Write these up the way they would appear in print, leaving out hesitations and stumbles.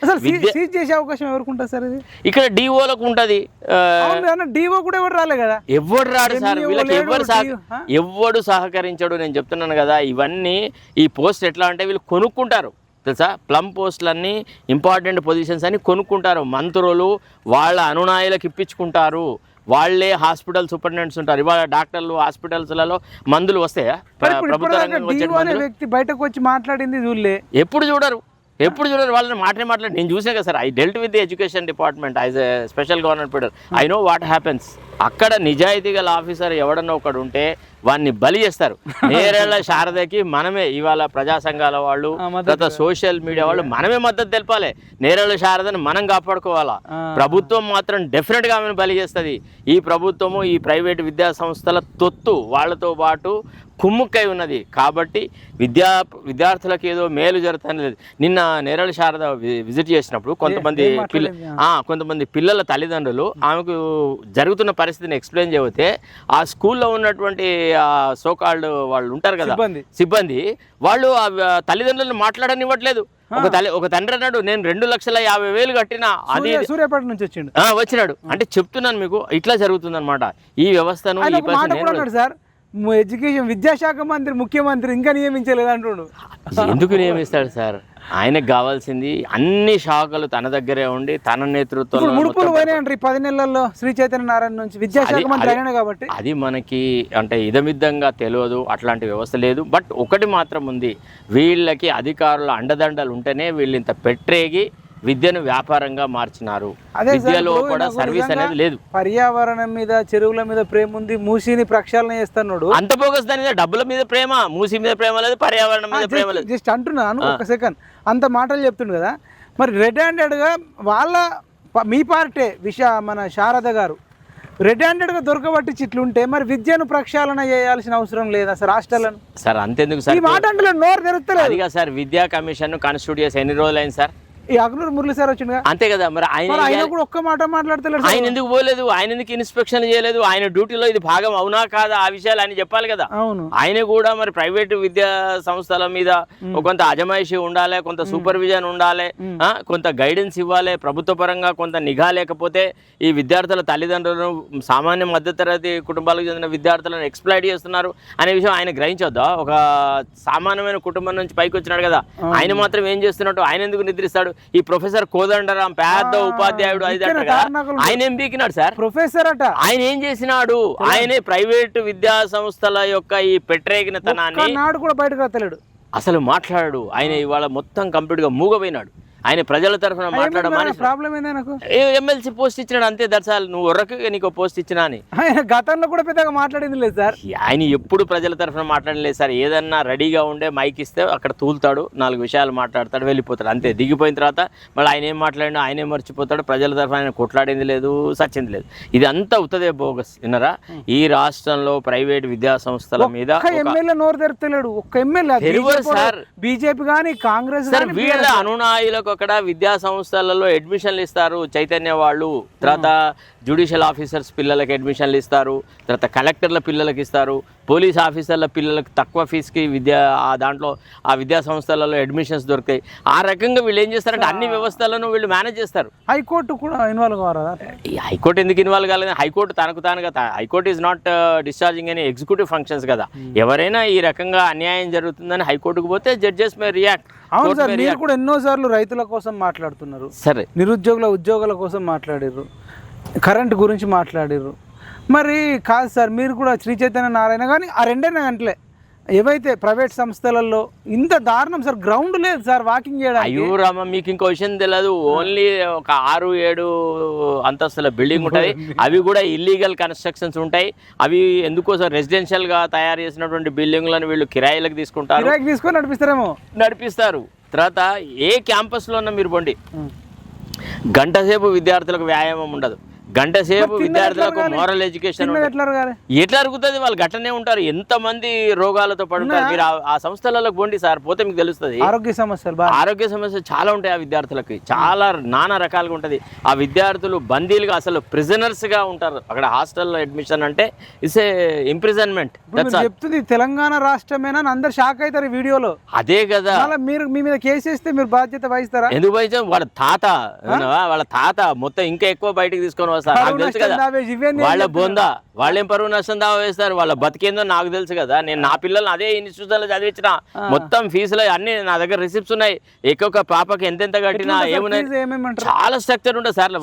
అసలు సీజ్ చేసే అవకాశం ఎవరికి ఉంటుంది సార్ ఇది? ఇక్కడ డిఓలకు ఉంటది. డిఓ కూడా ఎవరు రాలే కదా, ఎవరు రాడు సార్, వీళ్ళకి ఎవడు సహకరించడు. నేను చెప్తున్నాను కదా, ఇవన్నీ ఈ పోస్ట్ ఎట్లా అంటే వీళ్ళు కొనుక్కుంటారు తెలుసా. ప్లమ్ పోస్టులన్నీ ఇంపార్టెంట్ పొజిషన్స్ అని కొనుక్కుంటారు. మంత్రులు వాళ్ళ అనునాయులకు ఇప్పించుకుంటారు. వాళ్ళే హాస్పిటల్ సూపరింటెండెంట్స్ ఉంటారు. ఇవాళ డాక్టర్లు హాస్పిటల్స్లలో మందులు వస్తాయా? ప్రభుత్వ రంగం వచ్చే వ్యక్తి బయటకు వచ్చి మాట్లాడింది చూడలే, ఎప్పుడు చూడరు వాళ్ళని మాట్లాడి నేను చూసా కదా sir. I dealt with the education department as a special government పీడర్. I know what happens. అక్కడ నిజాయితీ గల ఆఫీసర్ ఎవడన్నా ఒకడు ఉంటే వాడిని బలి చేస్తారు. నేరేళ్ల శారదకి మనమే ఇవాళ ప్రజా సంఘాల వాళ్ళు, తర్వాత సోషల్ మీడియా వాళ్ళు మనమే మద్దతు తెలపాలి. నేరేళ్ల శారదని మనం కాపాడుకోవాలా. ప్రభుత్వం మాత్రం డెఫినెట్గా ఆమెను బలి చేస్తుంది. ఈ ప్రభుత్వము ఈ ప్రైవేట్ విద్యా సంస్థల తొత్తు వాళ్ళతో పాటు కుమ్ముక్కై ఉన్నది. కాబట్టి విద్యార్థులకు ఏదో మేలు జరుగుతుంది లేదు. నిన్న నేరేళ్ల శారద విజిట్ చేసినప్పుడు కొంతమంది పిల్లల తల్లిదండ్రులు ఆమెకు జరుగుతున్న పరిస్థితిని ఎక్స్ప్లెయిన్ చేయబోతే ఆ స్కూల్లో ఉన్నటువంటి సోకాల్డ్ వాళ్ళు ఉంటారు కదా సిబ్బంది, వాళ్ళు తల్లిదండ్రులను మాట్లాడనివ్వట్లేదు. ఒక తండ్రి అన్నాడు, నేను 2,50,000 కట్టినా, అది సూర్యాపేట నుంచి వచ్చినాడు. అంటే చెప్తున్నాను మీకు, ఇట్లా జరుగుతుంది అనమాట ఈ వ్యవస్థను. సార్ ఎడ్యుకేషన్ విద్యాశాఖ మంత్రి ముఖ్యమంత్రి ఇంకా నియమించలేదు అంటున్నాడు. ఎందుకు నియమిస్తాడు సార్? ఆయనకు కావాల్సింది అన్ని శాఖలు తన దగ్గరే ఉండి తన నేతృత్వంలో ముడుపులు పోయినాయండి 10 నెలల్లో శ్రీ చైతన్య నారాయణ నుంచి విద్యాశాఖ మంత్రి అయినా కాబట్టి. అది మనకి అంటే ఇదమిద్దంగా తెలియదు, అట్లాంటి వ్యవస్థ లేదు. బట్ ఒకటి మాత్రం ఉంది, వీళ్ళకి అధికారుల అండదండలు ఉంటేనే వీళ్ళు ఇంత పెట్టరేగి విద్యను వ్యాపారంగా మార్చినారు. విద్యలో కూడా సర్వీస్ అనేది లేదు. పర్యావరణం మీద చెరువుల మీద ప్రేమ ఉంది, మూసిని ప్రక్షాళన చేస్తున్నాడు. అంత బోగస్ దాని మీద డబ్బుల మీద ప్రేమ, మూసి మీద ప్రేమ లేదు, పర్యావరణం మీద ప్రేమ లేదు. జస్ట్ అంటున్నాను ఒక సెకండ్, అంత మాటలు చెప్తుండు కదా. మరి రెడ్ హ్యాండెడ్గా మీ పార్టీ మన శారద గారు రెడ్ హ్యాండెడ్గా దొరకబట్టి చిట్లుంటే మరి విద్యను ప్రక్షాళన చేయాల్సిన అవసరం లేదా సార్ హాస్టల్లను? సార్ అంతెందుకు సార్, ఈ మాట అంటే నోరు తెరుస్తలేదు. అదిగా సార్, విద్యా కమిషన్ కాన్స్టిట్యూట్ చేసి ఎన్ని రోజులు అయింది సార్? ఈ అగ్నూరు మురళి సార్ వచ్చింది అంతే కదా. మరి ఆయన కూడా ఒక్క మాట మాట్లాడతలేడు. ఆయన ఎందుకు పోలేదు? ఆయన ఎందుకు ఇన్స్పెక్షన్ చేయలేదు? ఆయన డ్యూటీలో ఇది భాగం అవునా కాదా ఆ విషయాలు ఆయన చెప్పాలి కదా. అవును, ఆయన కూడా మరి ప్రైవేట్ విద్యా సంస్థల మీద కొంత అజమాయిషీ ఉండాలి, కొంత సూపర్విజన్ ఉండాలి, కొంత గైడెన్స్ ఇవ్వాలి ప్రభుత్వ పరంగా. కొంత నిఘా లేకపోతే ఈ విద్యార్థుల తల్లిదండ్రులను, సామాన్య మధ్యతరగతి కుటుంబాలకు చెందిన విద్యార్థులను ఎక్స్ప్లాయిట్ చేస్తున్నారు అనే విషయం ఆయన గ్రహించొద్దా? ఒక సామాన్యమైన కుటుంబం నుంచి పైకి వచ్చినాడు కదా, ఆయన మాత్రం ఏం చేస్తున్నట్టు ఆయన ఎందుకు నిద్రిస్తాడు? ఈ ప్రొఫెసర్ కోదండరాం పెద్ద ఉపాధ్యాయుడు, ఆయన ఏం బీకినాడు సార్? ప్రొఫెసర్ అట. ఆయన ఏం చేసినాడు? ఆయనే ప్రైవేటు విద్యా సంస్థల యొక్క ఈ పెట్టరేగిన తనాన్ని నాడు కూడా బయటకు వస్తలేడు, అసలు మాట్లాడు. ఆయన ఇవాళ మొత్తం కంప్లీట్ గా మూగపోయినాడు. ఆయన ప్రజల తరఫున మాట్లాడమని ఎమ్మెల్సీ పోస్ట్ ఇచ్చినాడు అంతే. దర్శాలు నువ్వు ఒర్రకు నీకు పోస్ట్ ఇచ్చినా అని. ఆయన గతంలో కూడా పెద్దగా మాట్లాడింది లేదు సార్. ఆయన ఎప్పుడు ప్రజల తరఫున మాట్లాడలేదు సార్. ఏదన్నా రెడీగా ఉండే మైక్ ఇస్తే అక్కడ తూలుతాడు, 4 విషయాలు మాట్లాడతాడు, వెళ్ళిపోతాడు అంతే. దిగిపోయిన తర్వాత మళ్ళీ ఆయన ఏం మాట్లాడినా ఆయనే మర్చిపోతాడు. ప్రజల తరఫున ఆయన కొట్లాడింది లేదు, సచ్చింది లేదు. ఇది అంతా ఉత్తదే బోగస్. విన్నారా? ఈ రాష్ట్రంలో ప్రైవేట్ విద్యా సంస్థల మీద ఎమ్మెల్యే నోరు తెరతలేడు. ఒక్క ఎమ్మెల్యే సార్, బీజేపీ కానీ కాంగ్రెస్ వీళ్ళ అనునాయులకు అక్కడ విద్యా సంస్థలలో అడ్మిషన్లు ఇస్తారు చైతన్య వాళ్ళు. తర్వాత జ్యుడిషియల్ ఆఫీసర్స్ పిల్లలకి అడ్మిషన్లు ఇస్తారు, తర్వాత కలెక్టర్ల పిల్లలకి ఇస్తారు, పోలీస్ ఆఫీసర్ల పిల్లలకు తక్కువ ఫీజుకి దాంట్లో ఆ విద్యా సంస్థలలో అడ్మిషన్స్ దొరుకుతాయి. ఆ రకంగా వీళ్ళు ఏం చేస్తారంటే అన్ని వ్యవస్థలను వీళ్ళు మేనేజ్ చేస్తారు. హైకోర్టు కూడా ఇన్వాల్వ్ కావాలి. ఈ హైకోర్టు ఎందుకు ఇన్వాల్వ్ కాలేదు? హైకోర్టు తనకు తానుగా, హైకోర్టు ఈజ్ నాట్ డిశ్చార్జింగ్ అని ఎగ్జిక్యూటివ్ ఫంక్షన్స్ కదా. ఎవరైనా ఈ రకంగా అన్యాయం జరుగుతుందని హైకోర్టుకు పోతే జడ్జెస్ మే రియాక్ట్. అవును సార్, మీరు కూడా ఎన్నోసార్లు రైతుల కోసం మాట్లాడుతున్నారు, సరే, ఉద్యోగుల కోసం మాట్లాడిర్రు, కరెంట్ గురించి మాట్లాడిర్రు. మరి కాదు సార్, మీరు కూడా శ్రీ చైతన్య నారాయణ కానీ ఆ 2 గంటలే ఏవైతే ప్రైవేట్ సంస్థలలో ఇంత దారుణం సార్, గ్రౌండ్ లేదు సార్ వాకింగ్ చేయడానికి. అయ్యో రామ, మీకు ఇంకో విషయం తెలియదు. ఓన్లీ ఒక 6-7 అంతస్తుల బిల్డింగ్ ఉంటుంది. అవి కూడా ఇల్లీగల్ కన్స్ట్రక్షన్స్ ఉంటాయి. అవి ఎందుకోసం రెసిడెన్షియల్ గా తయారు చేసినటువంటి బిల్డింగ్లను వీళ్ళు కిరాయిలకు తీసుకుంటారు, కిరాయికి తీసుకొని నడిపిస్తారు. తర్వాత ఏ క్యాంపస్లో ఉన్నా మీరు పోండి, గంట సేపు విద్యార్థులకు వ్యాయామం ఉండదు. గంట సేపు విద్యార్థులకు మోరల్ ఎడ్యుకేషన్ ఎట్లా అరుగుతుంది? వాళ్ళు గట్టనే ఉంటారు. ఎంతమంది రోగాలతో పడుంటారు. మీరు ఆ సంస్థలకు పోండి సార్, పోతే మీకు తెలుస్తుంది. ఆరోగ్య సమస్యలు చాలా ఉంటాయి ఆ విద్యార్థులకి, చాలా నానా రకాలుగా ఉంటుంది. ఆ విద్యార్థులు బందీలుగా, అసలు ప్రిజనర్స్ గా ఉంటారు అక్కడ. హాస్టల్లో అడ్మిషన్ అంటే ఇట్స్ ఏ ఇంప్రిజన్మెంట్. చెప్తుంది తెలంగాణ రాష్ట్రమేనా అందరు షాక్ అవుతారు ఈ వీడియోలో. అదే కదా, మీరు మీ మీద కేసు వేస్తే మీరు బాధ్యత వహిస్తారా? ఎందుకు వహించాం? వాళ్ళ తాత మొత్తం ఇంకా ఎక్కువ బయటకు తీసుకొని వస్తారు. నాకు తెలుసు కదా వాళ్ళ బొందా, వాళ్ళేం పరువు నష్టం దావా వేస్తారు. వాళ్ళ బతికేందో నాకు తెలుసు కదా. నేను నా పిల్లల్ని అదే ఇన్స్టిట్యూషన్లో చదివించిన. మొత్తం ఫీజులు అన్ని నా దగ్గర రిసిప్ట్స్ ఉన్నాయి. ఒక్కొక్క పాపకి ఎంతెంత కట్టినా ఏమున్నాయి, చాలా స్ట్రక్చర్ ఉంటుంది సార్.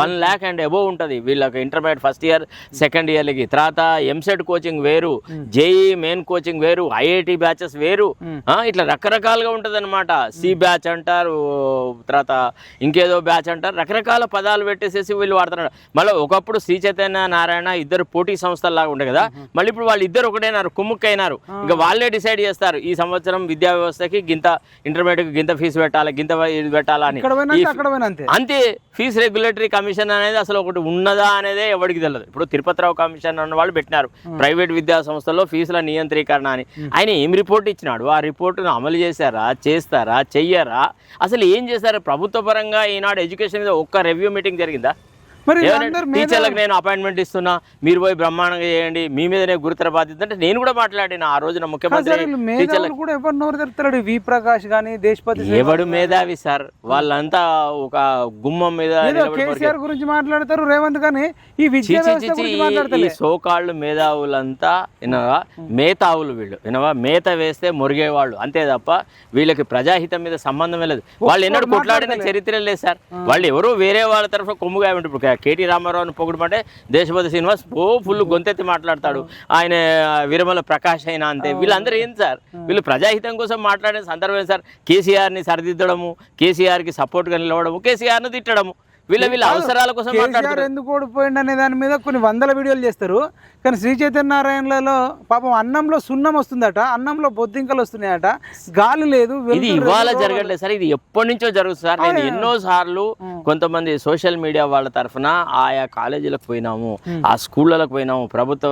1 lakh అండ్ అబోవ్ ఉంటుంది వీళ్ళకి. ఇంటర్మీడియట్ ఫస్ట్ ఇయర్ సెకండ్ ఇయర్లకి, తర్వాత ఎంసెట్ కోచింగ్ వేరు, జేఈ మెయిన్ కోచింగ్ వేరు, ఐఐటి బ్యాచెస్ వేరు, ఇట్లా రకరకాలుగా ఉంటుంది అనమాట. సి బ్యాచ్ అంటారు, తర్వాత ఇంకేదో బ్యాచ్ అంటారు, రకరకాల పదాలు పెట్టేసేసి వీళ్ళు వాడుతున్నారు. మళ్ళీ ఒకప్పుడు శ్రీ చైతన్య నారాయణ ఇద్దరు పోటీ సంస్థల్లాగా ఉండే కదా, మళ్ళీ ఇప్పుడు వాళ్ళు ఇద్దరు ఒకటైనారు, కుమ్ముక్కైనారు. ఇంకా వాళ్ళే డిసైడ్ చేస్తారు ఈ సంవత్సరం విద్యా వ్యవస్థకి గింత, ఇంటర్మీడియట్ గింత ఫీజు పెట్టాలి, గింత ఇది పెట్టాలా అని. అంతే. ఫీజు రెగ్యులేటరీ కమిషన్ అనేది అసలు ఒకటి ఉన్నదా అనేదే ఎవరికి తెలియదు. ఇప్పుడు తిరుపతిరావు కమిషన్ అన్న వాళ్ళు పెట్టినారు ప్రైవేట్ విద్యా సంస్థల్లో ఫీజుల నియంత్రీకరణ అని. ఆయన ఏం రిపోర్ట్ ఇచ్చినాడు? ఆ రిపోర్టును అమలు చేశారా, చేస్తారా, చెయ్యరా, అసలు ఏం చేశారు? ప్రభుత్వ పరంగా ఈనాడు ఎడ్యుకేషన్ మీద ఒక్క రివ్యూ మీటింగ్ జరిగిందా? టీచర్లకు నేను అపాయింట్మెంట్ ఇస్తున్నా, మీరు పోయి బ్రహ్మాండంగా చేయండి, మీ మీదనే గురుతర బాధ్యత అంటే నేను కూడా మాట్లాడిన ఆ రోజున ముఖ్యమంత్రి. ఎవడు మేధావి సార్? వాళ్ళంతా ఒక గుమ్మం మీద గురించి మాట్లాడతారు రేవంత్ గాని. ఈ సోకాళ్ళు మేధావులంతా మేధావులు వీళ్ళు. మేత వేస్తే మురిగేవాళ్ళు అంతే తప్ప వీళ్ళకి ప్రజాహితం మీద సంబంధమే లేదు. వాళ్ళు ఎన్నడూ కొట్లాడిన చరిత్ర లేదు సార్. వాళ్ళు ఎవరో వేరే వాళ్ళ తరఫున కొమ్ముగా ఉంటుంది. కేటీ రామారావుని పొగుడమంటే దేశపతి శ్రీనివాస్ ఫుల్ గొంతెత్తి మాట్లాడతాడు. ఆయన విరమల ప్రకాష్ అయినా అంతే. వీళ్ళందరూ ఏం సార్? వీళ్ళు ప్రజాహితం కోసం మాట్లాడే సందర్భం సార్. కేసీఆర్ని సరిదిద్దడము, కేసీఆర్కి సపోర్ట్గా నిలవడము, కేసీఆర్ను తిట్టడము, వీళ్ళ అవసరాల కోసం మాట్లాడతారు. ఎందుకు ఓడిపోయింది అనే దాని మీద కొన్ని వందల వీడియోలు చేస్తారు. కానీ శ్రీ చైతన్య నారాయణలలో పాపం అన్నంలో సున్నం వస్తుందట, అన్నంలో బొద్దింకలు వస్తున్నాయట, గాలి లేదు. ఇది ఇవాళ జరగట్లేదు సార్, ఇది ఎప్పటి నుంచో జరుగుతుంది సార్. నేను ఎన్నో సార్లు కొంతమంది సోషల్ మీడియా వాళ్ళ తరఫున ఆయా కాలేజీలకు పోయినాము, ఆ స్కూళ్ళకు పోయినాము, ప్రభుత్వ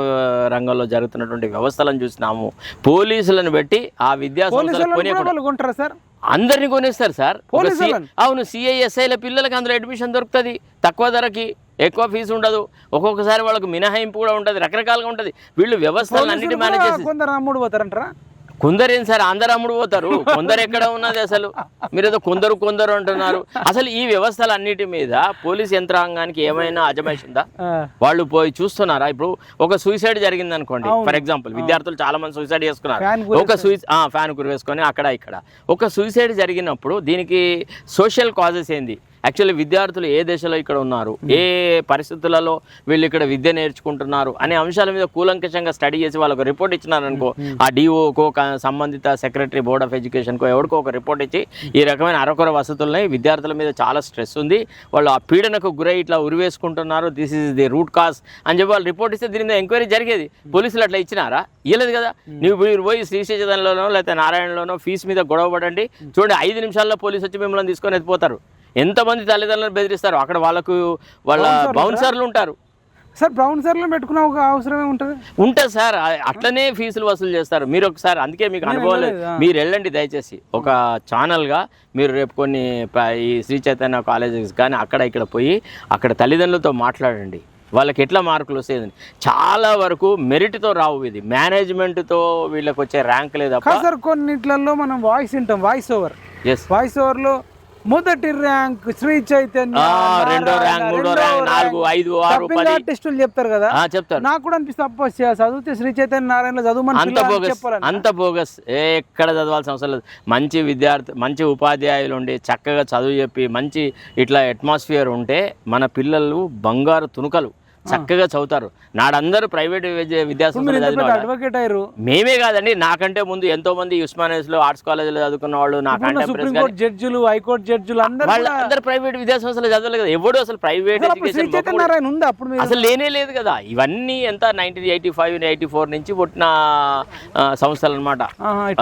రంగంలో జరుగుతున్నటువంటి వ్యవస్థలను చూసినాము. పోలీసులను పెట్టి ఆ విద్యా సంస్థలకు కొంటారా సార్? అందరినీ కొనేస్తారు సార్. అవును, సిఐఎస్ఐల పిల్లలకి అందులో అడ్మిషన్ దొరుకుతుంది తక్కువ ధరకి, ఎక్కువ ఫీజు ఉండదు, ఒక్కొక్కసారి వాళ్ళకు మినహాయింపు కూడా ఉంటుంది, రకరకాలుగా ఉంటుంది. వీళ్ళు వ్యవస్థలు అన్నిటి మేనేజ్ చేసి అమ్ముడు పోతారంటారా? కొందరు ఏం సార్ అందరు అమ్ముడు పోతారు? కొందరు ఎక్కడ ఉన్నది అసలు? మీరు ఏదో కొందరు అంటున్నారు. అసలు ఈ వ్యవస్థలు అన్నిటి మీద పోలీస్ యంత్రాంగానికి ఏమైనా అజమాయిషి ఉందా? వాళ్ళు పోయి చూస్తున్నారా? ఇప్పుడు ఒక సూసైడ్ జరిగింది అనుకోండి, ఫర్ ఎగ్జాంపుల్, విద్యార్థులు చాలా మంది సూసైడ్ చేసుకున్నారు. ఫ్యాన్ కురి వేసుకొని అక్కడ ఇక్కడ ఒక సూసైడ్ జరిగినప్పుడు దీనికి సోషల్ కాజెస్ ఏంది? యాక్చువల్లీ విద్యార్థులు ఏ దశలో ఇక్కడ ఉన్నారు, ఏ పరిస్థితులలో వీళ్ళు ఇక్కడ విద్య నేర్చుకుంటున్నారు అనే అంశాల మీద కూలంకషంగా స్టడీ చేసి వాళ్ళకు రిపోర్ట్ ఇచ్చినారనుకో, ఆ డిఓకో సంబంధిత సెక్రటరీ బోర్డ్ ఆఫ్ ఎడ్యుకేషన్కో ఎవరికో ఒక రిపోర్ట్ ఇచ్చి ఈ రకమైన అరకొర వసతులున్నాయి, విద్యార్థుల మీద చాలా స్ట్రెస్ ఉంది, వాళ్ళు ఆ పీడనకు గురై ఇట్లా ఉరివేసుకుంటున్నారు, this is the root cause అని చెప్పి వాళ్ళు రిపోర్ట్ ఇస్తే దీని మీద ఎంక్వైరీ జరిగేది. పోలీసులు అట్లా ఇచ్చినారా? ఇవ్వలేదు కదా. మీరు పోయి శ్రీ చైతన్యలోనో లేకపోతే నారాయణలోనో ఫీజు మీద గొడవ పడండి, చూడండి 5 నిమిషాల్లో పోలీసు వచ్చి మిమ్మల్ని తీసుకొని ఎత్తిపోతారు. ఎంతమంది తల్లిదండ్రులను బెదిరిస్తారు అక్కడ. వాళ్ళ బౌన్సర్లు ఉంటారు సార్. బౌన్సర్లు పెట్టుకున్న ఒక అవసరమే ఉంటుంది సార్. అట్లనే ఫీజులు వసూలు చేస్తారు. మీరు ఒకసారి, అందుకే మీకు అనుభవం లేదు, మీరు వెళ్ళండి దయచేసి ఒక ఛానల్గా. మీరు రేపు కొన్ని ఈ శ్రీ చైతన్య కాలేజెస్ కానీ అక్కడ ఇక్కడ పోయి అక్కడ తల్లిదండ్రులతో మాట్లాడండి. వాళ్ళకి ఎట్లా మార్కులు వస్తాయని. చాలా వరకు మెరిట్తో రావు, ఇది మేనేజ్మెంట్తో వీళ్ళకి వచ్చే ర్యాంక్ లేదా సార్. కొన్నిట్లలో మనం వాయిస్ వింటాం, వాయిస్ ఓవర్లో మొదటి ర్యాంక్ శ్రీ చైతన్య, రెండో ర్యాంక్, మూడో ర్యాంక్, 4, 5, 6, 10 టెస్టులు చెప్తారు కదా. చెప్తారు. నాకు కూడా అనిపిస్తుంది చదివితే శ్రీ చైతన్య నారాయణ చదువుమని. అంత బోగస్. ఎక్కడ చదవాల్సిన అవసరం లేదు. మంచి విద్యార్థి, మంచి ఉపాధ్యాయులు ఉండి చక్కగా చదువు చెప్పి మంచి ఇట్లా అట్మాస్ఫియర్ ఉంటే మన పిల్లలు బంగారు తునుకలు చక్కగా చదువుతారు. నాడందరూ ప్రైవేట్ విద్యాసంస్థలు అడ్వకేట్ అయ్యారు. మేమే కాదండి, నాకంటే ముందు ఎంతో మంది ఉస్మానియాస్ లో ఆర్ట్స్ కాలేజీలో చదువుకున్న వాళ్ళు, నాకంటే జడ్జిలు, హైకోర్టు జడ్జిలు అందరూ ప్రైవేట్ విద్యాసంస్థలు చదవలేదు కదా. ఎవడు అసలు ప్రైవేట్ ఎడ్యుకేషన్ అసలు లేనే లేదు కదా. ఇవన్నీ ఎంత 1985, 84 నుంచి పుట్టిన సంస్థలు అనమాట.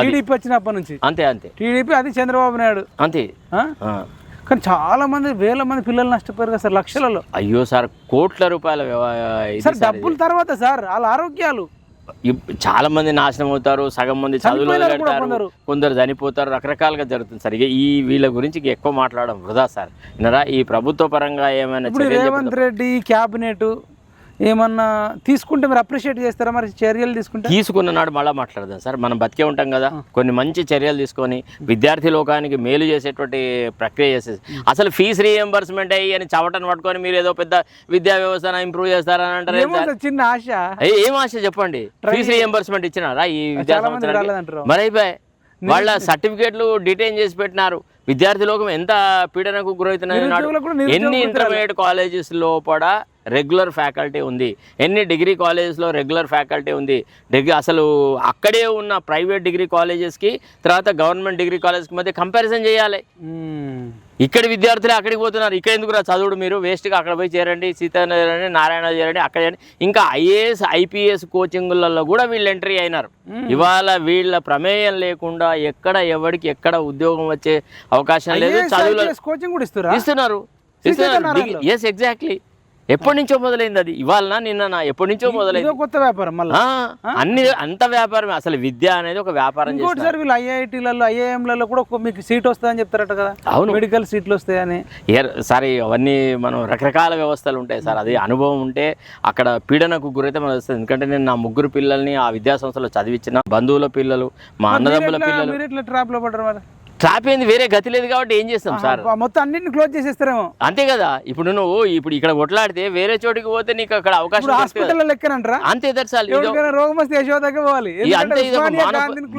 టీడీపీ వచ్చినప్పటి నుంచి. అంతే టీడీపీ, అది చంద్రబాబు నాయుడు అంతే. కానీ చాలా మంది వేల మంది పిల్లలు నష్టపోయారు కదా సార్, లక్షలలో. అయ్యో సార్, కోట్ల రూపాయల ఇది సార్ సార్ డబ్బుల తర్వాత సార్ వాళ్ళ ఆరోగ్యాలు చాలా మంది నాశనం అవుతారు, సగం మంది చదువులో చనిపోయినారు కూడా పెడతారు, కొందరు చనిపోతారు, రకరకాలుగా జరుగుతుంది సార్. ఇక వీళ్ళ గురించి ఎక్కువ మాట్లాడడం వృధా సార్. వినరా, ఈ ప్రభుత్వ పరంగా ఏమైనా ఇప్పుడు చర్యలు రేవంత్ రెడ్డి క్యాబినెట్ ఏమన్నా తీసుకుంటే మీరు అప్రిషియేట్ చేస్తారా? మరి చర్యలు తీసుకున్న నాడు మళ్ళీ మాట్లాడదాం సార్. మనం బతికే ఉంటాం కదా, కొన్ని మంచి చర్యలు తీసుకొని విద్యార్థి లోకానికి మేలు చేసేటువంటి ప్రక్రియ చేసేసి అసలు ఫీజు రీఎంబర్స్మెంట్ అయ్యి అని చవటను పట్టుకొని మీరు ఏదో పెద్ద విద్యా వ్యవస్థను ఇంప్రూవ్ చేస్తారని అంటారు. చిన్న ఆశ, ఏం ఆశ చెప్పండి? ఫీజు రీఎంబర్స్మెంట్ ఇచ్చినారా ఈ విద్యా సంవత్సరానికి? మరి అయిపోయి వాళ్ళ సర్టిఫికేట్లు డిటైన్ చేసి పెట్టినారు. విద్యార్థి లోకం ఎంత పీడనకు గురవుతున్నారు. ఎన్ని ఇంటర్మీడియట్ కాలేజెస్ లోపల రెగ్యులర్ ఫ్యాకల్టీ ఉంది, ఎన్ని డిగ్రీ కాలేజెస్లో రెగ్యులర్ ఫ్యాకల్టీ ఉంది. అసలు అక్కడే ఉన్న ప్రైవేట్ డిగ్రీ కాలేజెస్కి తర్వాత గవర్నమెంట్ డిగ్రీ కాలేజ్కి మధ్య కంపారిజన్ చేయాలి. ఇక్కడి విద్యార్థులే అక్కడికి పోతున్నారు. ఇక్కడ ఎందుకు చదువుడు, మీరు వేస్ట్గా అక్కడ పోయి చేరండి, సీతారాయణ చేరండి, నారాయణ చేరండి, అక్కడ చేయండి. ఇంకా ఐఏఎస్ ఐపీఎస్ కోచింగులలో కూడా వీళ్ళు ఎంట్రీ అయినారు. ఇవాళ వీళ్ళ ప్రమేయం లేకుండా ఎక్కడ ఎవరికి ఎక్కడ ఉద్యోగం వచ్చే అవకాశం లేదు. చదువులో ఇస్తున్నారు. Yes, exactly. ఎప్పటి నుంచో మొదలైంది అది, ఇవాళ నిన్న ఎప్పటి నుంచో మొదలైంది. కొత్త వ్యాపారం అన్ని అంత వ్యాపారం. అసలు విద్య అనేది ఒక వ్యాపారం. సార్ వీళ్ళు ఐఐటీలలో ఐఐఎంలలో కూడా మీకు సీట్ వస్తుందని చెప్తారట కదా. అవును, మెడికల్ సీట్లు వస్తాయని. సార్ అవన్నీ మనం రకరకాల వ్యవస్థలు ఉంటాయి సార్. అది అనుభవం ఉంటే అక్కడ పీడనకు గురైతే మనకు వస్తుంది. ఎందుకంటే నేను నా 3 పిల్లల్ని ఆ విద్యా సంస్థలో చదివించిన, బంధువుల పిల్లలు, మా అన్నదమ్ముల పిల్లలు. ట్రాప్ లో పడ్డారు మరి. ట్రాప్ ఏంది, వేరే గతి లేదు కాబట్టి ఏం చేస్తాం సార్? మొత్తం అన్నింటిని క్లోజ్ చేసేస్తారేమో. అంతే కదా. ఇప్పుడు నువ్వు ఇక్కడ కొట్లాడితే వేరే చోటికి పోతే నీకు అక్కడ అవకాశం లెక్కనంటారా? అంతే దర్శాలి.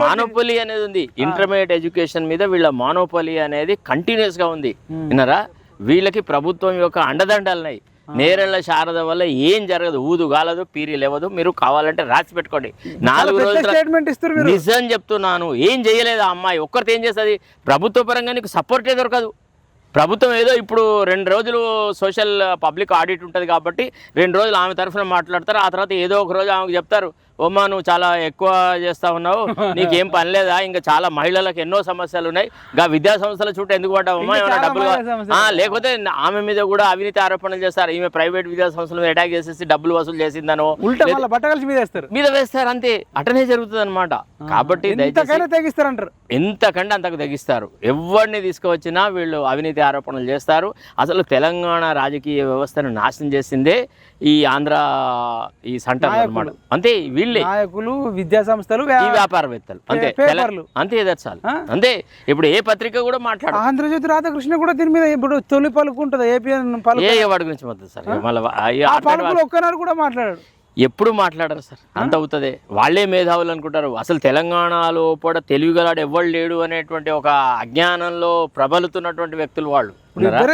మానోపలి అనేది ఉంది. ఇంటర్మీడియట్ ఎడ్యుకేషన్ మీద వీళ్ళ మానోపలి అనేది కంటిన్యూస్ గా ఉంది. విన్నారా? వీళ్ళకి ప్రభుత్వం యొక్క అండదండలున్నాయి. నేరెళ్ల శారద వల్ల ఏం జరగదు, ఊదు గాలదు, పీరి లేవదు. మీరు కావాలంటే రాసి పెట్టుకోండి. 4 రోజులు నిజం చెప్తున్నాను, ఏం చేయలేదు ఆ అమ్మాయి. ఒక్కరితో ఏం చేస్తుంది? ప్రభుత్వ పరంగా నీకు సపోర్టే దొరకదు. ప్రభుత్వం ఏదో ఇప్పుడు 2 రోజులు సోషల్ పబ్లిక్ ఆడిట్ ఉంటుంది కాబట్టి 2 రోజులు ఆమె తరఫున మాట్లాడతారు. ఆ తర్వాత ఏదో ఒక రోజు ఆమెకు చెప్తారు, ఓమ్మా నువ్వు చాలా ఎక్కువ చేస్తా ఉన్నావు, నీకేం పని లేదా, ఇంకా చాలా మహిళలకు ఎన్నో సమస్యలు ఉన్నాయి, ఇంకా విద్యా సంస్థల చుట్టూ ఎందుకు పడ్డావమ్మా, ఏమైనా డబ్బులు లేకపోతే ఆమె మీద కూడా అవినీతి ఆరోపణలు చేస్తారు. ఈమె ప్రైవేట్ విద్యా సంస్థల మీద అటాక్ చేసేసి డబ్బులు వసూలు చేసిందనో మీద వేస్తారు. అంతే, అటనే జరుగుతుంది అనమాట. కాబట్టి తెగిస్తారంటారు, ఎంతకంటే అంతకు తెగిస్తారు. ఎవరిని తీసుకువచ్చినా వీళ్ళు అవినీతి ఆరోపణలు చేస్తారు. అసలు తెలంగాణ రాజకీయ వ్యవస్థను నాశనం చేసిందే ఈ ఆంధ్ర ఈ సెంటర్ అన్నమాట. అంతే, వీళ్ళే నాయకులు, విద్యా సంస్థలు, ఈ వ్యాపారవేత్తలు. అంతే అంతే, ఎదర్చాలి. అంతే. ఇప్పుడు ఏ పత్రిక కూడా మాట్లాడు. ఆంధ్రజ్యోతి రాధాకృష్ణ కూడా దీని మీద ఇప్పుడు తొలి పలుకుంటుంది. ఏ వాడి గురించి మొత్తం సార్, మళ్ళీ ఒక్కనాడు కూడా మాట్లాడాడు. ఎప్పుడు మాట్లాడరు సార్. అంత అవుతుంది. వాళ్ళే మేధావులు అనుకుంటారు. అసలు తెలంగాణలో కూడా తెలివిగలాడు ఎవ్వడు లేడు అనేటువంటి ఒక అజ్ఞానంలో ప్రబలుతున్నటువంటి వ్యక్తులు వాళ్ళు.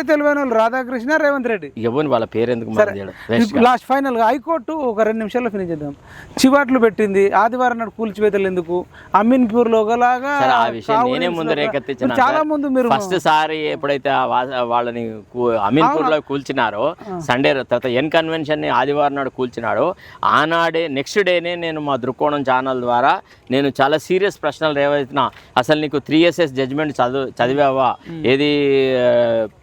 తెలివైన వాళ్ళు రాధాకృష్ణ, రేవంత్ రెడ్డి. ఎవరిని వాళ్ళ పేరు ఎందుకు లాస్ట్ ఫైనల్ గా హైకోర్టు ఒక 2 నిమిషాల్లో ఫినిష్ చేద్దాం. చివాట్లు పెట్టింది, ఆదివారం నాడు కూల్చివేతలు ఎందుకు, అమీన్పూర్ లో ఒకలాగా. ఆ విషయం నేనే ముందు రేకెత్తించిన. చాలా ముందు మీరు ఫస్ట్ సారి ఎప్పుడైతే వాళ్ళని అమీన్పూర్ లో కూల్చినారో, సండే తర్వాత ఎన్ కన్వెన్షన్ ని ఆదివారం నాడు కూల్చినాడో, ఆనాడే నెక్స్ట్ డేనే నేను మా దృక్కోణం ఛానల్ ద్వారా నేను చాలా సీరియస్ ప్రశ్నలు రేవైతున్నా. అసలు నీకు 3SS జడ్జిమెంట్ చదివావా? ఏది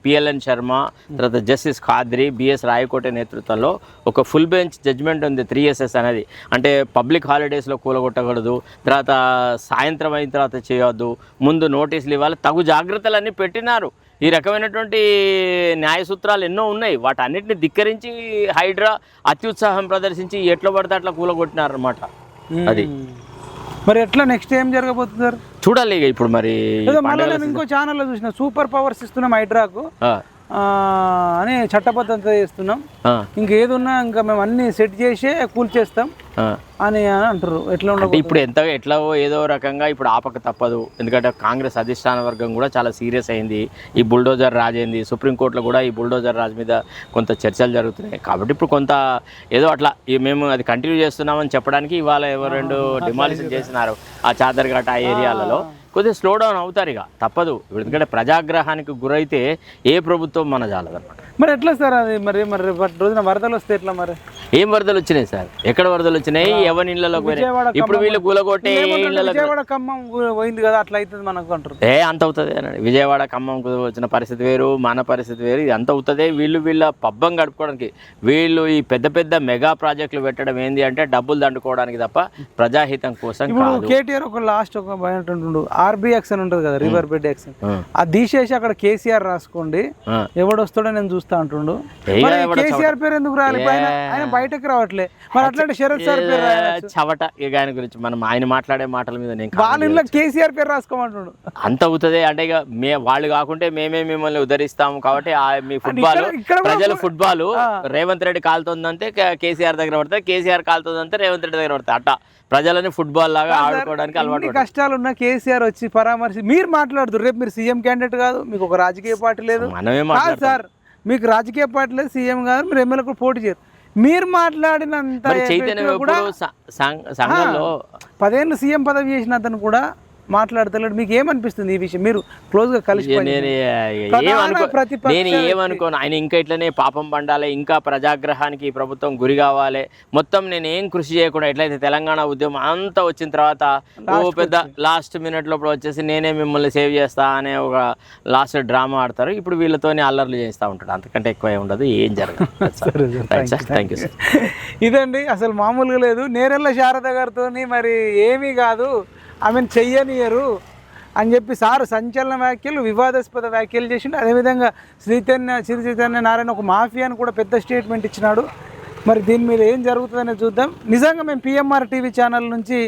పిఎల్ఎన్ శర్మ, తర్వాత జస్టిస్ ఖాద్రి, బిఎస్ రాయకోట నేతృత్వంలో ఒక ఫుల్ బెంచ్ జడ్జిమెంట్ ఉంది 3SS అనేది. అంటే పబ్లిక్ హాలిడేస్లో కూలగొట్టకూడదు, తర్వాత సాయంత్రం అయిన తర్వాత చేయవద్దు, ముందు నోటీసులు ఇవ్వాలి, తగు జాగ్రత్తలన్నీ పెట్టినారు. ఈ రకమైనటువంటి న్యాయ సూత్రాలు ఎన్నో ఉన్నాయి. వాటన్నిటిని ధిక్కరించి హైడ్రా అత్యుత్సాహం ప్రదర్శించి ఎట్లా పడితే అట్లా కూలగొట్టినారు అనమాట. అది మరి ఎట్లా నెక్స్ట్ ఏం జరగబోతుంది సార్? చూడాలి. ఇప్పుడు మరి ఇంకో ఛానల్లో చూసిన సూపర్ పవర్స్ ఇస్తున్నాం హైడ్రాకు అని చట్టబద్ధత చేస్తున్నాం, ఇంకేది ఉన్నా ఇంకా మేము అన్ని సెట్ చేసే కూల్చేస్తాం అని అంటారు. ఎట్లా ఉండదు ఇప్పుడు ఎట్లా ఏదో రకంగా ఇప్పుడు ఆపక తప్పదు. ఎందుకంటే కాంగ్రెస్ అధిష్టాన వర్గం కూడా చాలా సీరియస్ అయింది. ఈ బుల్డోజర్ రాజ్ అయింది. సుప్రీంకోర్టులో కూడా ఈ బుల్డోజర్ రాజ్ మీద కొంత చర్చలు జరుగుతున్నాయి. కాబట్టి ఇప్పుడు కొంత ఏదో అట్లా మేము అది కంటిన్యూ చేస్తున్నామని చెప్పడానికి ఇవాళ 2 డిమాలిషన్ చేసినారు ఆ చాదర్ఘాట్ ఆ ఏరియాలలో. కొద్దిగా స్లో డౌన్ అవుతారు, ఇక తప్పదు. ఎందుకంటే ప్రజాగ్రహానికి గురైతే ఏ ప్రభుత్వం మన జాలదన్నమాట. మరి ఎట్లా సార్ అది? మరి మరి రేపటి రోజున వరదలు వస్తే ఎట్లా మరి? ఏం వరదలు వచ్చినాయి సార్? ఎక్కడ వరదలు వచ్చినాయి? ఎవరి ఇళ్లలోకి పోయినాయి? ఇప్పుడు వీళ్ళు కూలగొట్టే విజయవాడ ఖమ్మం పోయింది కదా, అట్లా అవుతుంది మనకు అంటారు. అంత అవుతుంది అన్నాడు. విజయవాడ ఖమ్మం వచ్చిన పరిస్థితి వేరు, మన పరిస్థితి వేరు. ఇది అంత అవుతుంది. వీళ్ళ పబ్బం గడుపుకోవడానికి, వీళ్ళు ఈ పెద్ద పెద్ద మెగా ప్రాజెక్టులు పెట్టడం ఏంది అంటే డబ్బులు దండుకోవడానికి తప్ప ప్రజాహితం కోసం కాదు. కేటీఆర్ ఒక లాస్ట్ ఒక భయంటుండు, ఆర్బిఎక్స్ అని ఉంటుంది కదా, రివర్ బెడ్ యాక్షన్, అది తీసేసి అక్కడ కేసీఆర్ రాసుకోండి, ఎవడొస్తాడో నేను చూస్తా అంటుండు. కేసీఆర్ పేరు ఎందుకు రాలి? ఆయన బయటకు రావట్లే. మరి అట్లాంటి శరత్ సార్ పేరు చవట. ఇక ఆయన గురించి మనం ఆయన మాట్లాడే మాటల మీద వాళ్ళ కేసీఆర్ పేరు రాసుకోమంటుండు. అంత అవుతుంది అంటే ఇక వాళ్ళు కాకుంటే మేమే మిమ్మల్ని ఉద్ధరిస్తాము కాబట్టి మీ ఫుట్బాల్ ప్రజల ఫుట్బాల్ రేవంత్ రెడ్డి కాలుతుందంటే కేసీఆర్ దగ్గర పడతాయి, కేసీఆర్ కాలుతుందంటే రేవంత్ రెడ్డి దగ్గర పడతాయి. అట్లా ప్రజలని ఫుట్బాల్ లాగా ఆడుకోవడానికి అలవాటు. కష్టాలు ఉన్న కేసీఆర్ వచ్చి పరామర్శి మీరు మాట్లాడుతారు. రేపు మీరు సీఎం క్యాండిడేట్ కాదు, మీకు ఒక రాజకీయ పార్టీ లేదు. మనమే మాట్లాడతాం సార్, మీకు రాజకీయ పార్టీ లేదు, సీఎం కాదు, మీరు ఎమ్మెల్యే కూడా పోటీ చేయరు. మీరు మాట్లాడినంత సంఘంలో 10 ఏళ్ళు సీఎం పదవి చేసిన అతను కూడా మాట్లాడతలేడు. మీకు ఏమనిపిస్తుంది ఈ విషయం? మీరు క్లోజ్ గా కలిసి నేను ఏమనుకోను. ఆయన ఇంకా ఇట్లనే పాపం పండాలి, ఇంకా ప్రజాగ్రహానికి ఈ ప్రభుత్వం గురి కావాలి. మొత్తం నేను ఏం కృషి చేయకుండా ఎట్లయితే తెలంగాణ ఉద్యమం అంతా వచ్చిన తర్వాత పెద్ద లాస్ట్ మినిట్ లోపల వచ్చేసి నేనే మిమ్మల్ని సేవ్ చేస్తా అనే ఒక లాస్ట్ డ్రామా ఆడతారు. ఇప్పుడు వీళ్ళతోనే అల్లర్లు చేస్తూ ఉంటాడు. అంతకంటే ఎక్కువ ఉండదు, ఏం జరగదు. Thank you sir. ఇదండి, అసలు మామూలుగా లేదు. నేరెళ్ళ శారద గారితో మరి ఏమీ కాదు, ఆమెను చెయ్యనియరు అని చెప్పి సారు సంచలన వ్యాఖ్యలు, వివాదాస్పద వ్యాఖ్యలు చేసిండు. అదేవిధంగా శ్రీ చైతన్య నారాయణ ఒక మాఫియాని కూడా పెద్ద స్టేట్మెంట్ ఇచ్చినాడు. మరి దీని మీద ఏం జరుగుతుందనే చూద్దాం. నిజంగా మేము పిఎంఆర్ టీవీ ఛానల్ నుంచి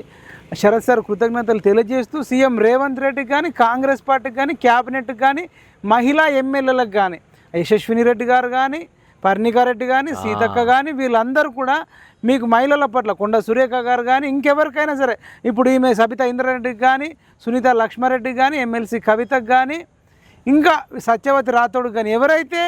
శరత్ సార్ కృతజ్ఞతలు తెలియజేస్తూ సీఎం రేవంత్ రెడ్డికి కానీ, కాంగ్రెస్ పార్టీకి కానీ, క్యాబినెట్కి కానీ, మహిళా ఎమ్మెల్యేలకు కానీ, యశస్విని రెడ్డి గారు కానీ, పర్ణికారెడ్డి కానీ, సీతక్క కానీ, వీళ్ళందరూ కూడా మీకు మహిళల పట్ల, కొండ సురేఖ గారు కానీ, ఇంకెవరికైనా సరే, ఇప్పుడు ఈమె సబితా ఇంద్రారెడ్డికి కానీ, సునీత లక్ష్మారెడ్డికి కానీ, ఎమ్మెల్సీ కవితకు కానీ, ఇంకా సత్యవతి రాథోడ్కి కానీ, ఎవరైతే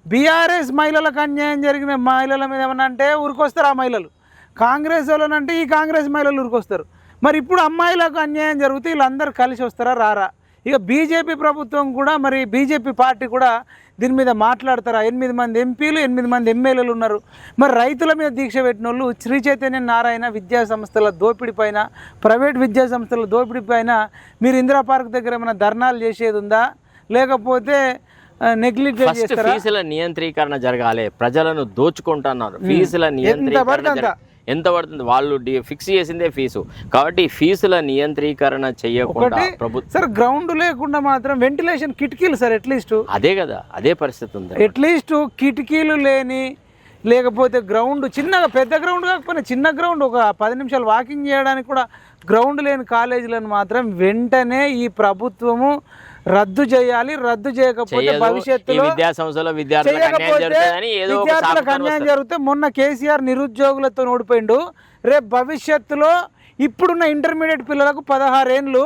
బీఆర్ఎస్ మహిళలకు అన్యాయం జరిగిన మహిళల మీద ఏమన్నా అంటే ఊరికొస్తారు ఆ మహిళలు, కాంగ్రెస్ వాళ్ళనంటే ఈ కాంగ్రెస్ మహిళలు ఊరికొస్తారు. మరి ఇప్పుడు అమ్మాయిలకు అన్యాయం జరిగితే వీళ్ళందరూ కలిసి వస్తారా రారా? ఇక బీజేపీ ప్రభుత్వం కూడా, మరి బీజేపీ పార్టీ కూడా దీని మీద మాట్లాడతారా? 8 మంది ఎంపీలు, 8 మంది ఎమ్మెల్యేలు ఉన్నారు. మరి రైతుల మీద దీక్ష పెట్టిన వాళ్ళు శ్రీ చైతన్య నారాయణ విద్యా సంస్థల దోపిడీ పైన, ప్రైవేట్ విద్యా సంస్థల దోపిడీ పైన మీరు ఇందిరా పార్క్ దగ్గర ఏమైనా ధర్నాలు చేసేది ఉందా, లేకపోతే నెగ్లిజెన్స్ చేస్తారా? ఫీజుల నియంత్రీకరణ జరగాలి. ప్రజలను దోచుకుంటున్నారు. ఫీజుల నియంత్రీకరణ ఎంత పడుతుంది? వాళ్ళు ఫిక్స్ చేసిందే ఫీజు కాబట్టి ఫీజుల నియంత్రీకరణ చేయకుండా ప్రభుత్వం. సార్ గ్రౌండ్ లేకుండా మాత్రం వెంటిలేషన్ కిటికీలు సార్ అట్లీస్ట్ అదే కదా, అదే పరిస్థితి ఉంది. అట్లీస్ట్ కిటికీలు లేని, లేకపోతే గ్రౌండ్ చిన్నగా, పెద్ద గ్రౌండ్ కాకపోయినా చిన్న గ్రౌండ్, ఒక 10 నిమిషాలు వాకింగ్ చేయడానికి కూడా గ్రౌండ్ లేని కాలేజీలను మాత్రం వెంటనే ఈ ప్రభుత్వము రద్దు చేయాలి. రద్దు చేయకపోతే భవిష్యత్తులో విద్యార్థులకు అన్యాయం జరిగితే, మొన్న కేసీఆర్ నిరుద్యోగులతో ఓడిపోయిండు, రేపు భవిష్యత్తులో ఇప్పుడున్న ఇంటర్మీడియట్ పిల్లలకు 16 ఏళ్ళు,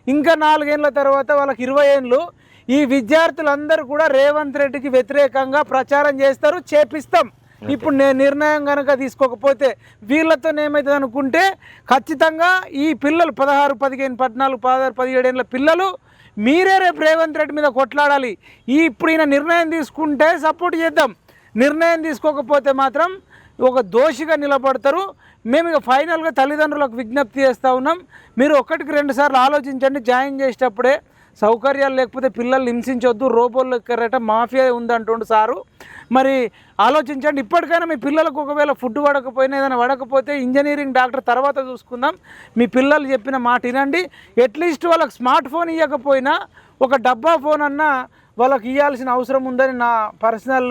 ఇంకా 4 ఏళ్ళ తర్వాత వాళ్ళకి 20 ఏళ్ళు, ఈ విద్యార్థులందరూ కూడా రేవంత్ రెడ్డికి వ్యతిరేకంగా ప్రచారం చేస్తారు, చేపిస్తాం. ఇప్పుడు నేను నిర్ణయం కనుక తీసుకోకపోతే వీళ్ళతో ఏమవుతుంది అనుకుంటే, ఖచ్చితంగా ఈ పిల్లలు 16, 15, 14, 16, 17 ఏళ్ళ పిల్లలు మీరే రేపు రేవంత్ రెడ్డి మీద కొట్లాడాలి. ఇప్పుడు ఈయన నిర్ణయం తీసుకుంటే సపోర్ట్ చేద్దాం, నిర్ణయం తీసుకోకపోతే మాత్రం ఒక దోషిగా నిలబడతారు. మేము ఇక ఫైనల్గా తల్లిదండ్రులకు విజ్ఞప్తి చేస్తూ ఉన్నాం, మీరు 1కి 2 సార్లు ఆలోచించండి. జాయిన్ చేసేటప్పుడే సౌకర్యాలు లేకపోతే పిల్లల్ని హింసించొద్దు, రోబోలు ఎక్కరట మాఫియా ఉందంటుండు సారు. మరి ఆలోచించండి. ఇప్పటికైనా మీ పిల్లలకు ఒకవేళ ఫుడ్ పడకపోయినా, ఏదైనా పడకపోతే ఇంజనీరింగ్ డాక్టర్ తర్వాత చూసుకుందాం. మీ పిల్లలు చెప్పిన మాట వినండి. అట్లీస్ట్ వాళ్ళకి స్మార్ట్ ఫోన్ ఇవ్వకపోయినా ఒక డబ్బా ఫోన్ అన్నా వాళ్ళకి ఇవ్వాల్సిన అవసరం ఉందని నా పర్సనల్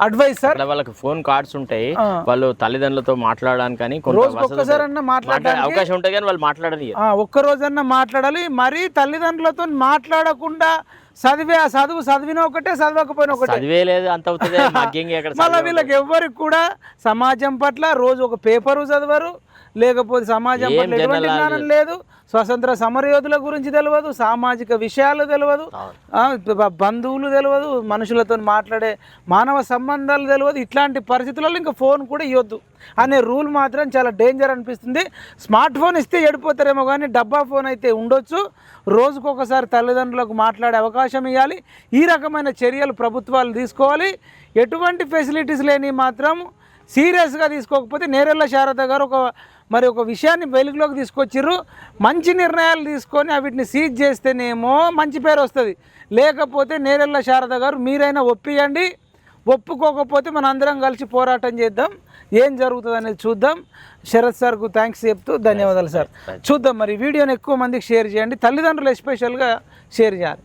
అడ్వైస్ సార్. వాళ్ళకి ఫోన్ కార్డ్స్ ఉంటాయి, వాళ్ళు తల్లిదండ్రులతో మాట్లాడడానికి కానీ ఒక్కసారన్నా మాట్లాడడానికి అవకాశం ఉంటాయి, కానీ వాళ్ళు మాట్లాడాలి. ఒక్క రోజన్నా మాట్లాడాలి. మరి తల్లిదండ్రులతో మాట్లాడకుండా చదివిన ఒకటే, చదవకపోయినా ఒకటే. చదివే లేదు అంత అవుతుంది. మళ్ళీ వీళ్ళకి ఎవ్వరికి కూడా సమాజం పట్ల రోజు ఒక పేపరు చదవరు, లేకపోతే సమాజం పట్ల ఎటువంటి జ్ఞానం లేదు, స్వతంత్ర సమరయోధుల గురించి తెలియదు, సామాజిక విషయాలు తెలియదు, బంధువులు తెలియదు, మనుషులతో మాట్లాడే మానవ సంబంధాలు తెలియదు. ఇట్లాంటి పరిస్థితులలో ఇంకా ఫోన్ కూడా ఇవ్వద్దు అనే రూల్ మాత్రం చాలా డేంజర్ అనిపిస్తుంది. స్మార్ట్ ఫోన్ ఇస్తే ఎడిపోతారేమో కానీ డబ్బా ఫోన్ అయితే ఉండొచ్చు. రోజుకొకసారి తల్లిదండ్రులకు మాట్లాడే అవకాశం ఇవ్వాలి. ఈ రకమైన చర్యలు ప్రభుత్వాలు తీసుకోవాలి. ఎటువంటి ఫెసిలిటీస్ లేని మాత్రం సీరియస్గా తీసుకోకపోతే నేరెళ్ళ శారద గారు ఒక విషయాన్ని వెలుగులోకి తీసుకొచ్చిర్రు. మంచి నిర్ణయాలు తీసుకొని వీటిని సీజ్ చేస్తేనేమో మంచి పేరు వస్తుంది. లేకపోతే నేరెళ్ళ శారద గారు మీరైనా ఒప్పియండి, ఒప్పుకోకపోతే మన అందరం కలిసి పోరాటం చేద్దాం. ఏం జరుగుతుంది అనేది చూద్దాం. శరత్ సార్కు థ్యాంక్స్ చెప్తూ ధన్యవాదాలు సార్. చూద్దాం మరి వీడియోని ఎక్కువ మందికి షేర్ చేయండి, తల్లిదండ్రులు ఎస్పెషల్గా షేర్ చేయాలి.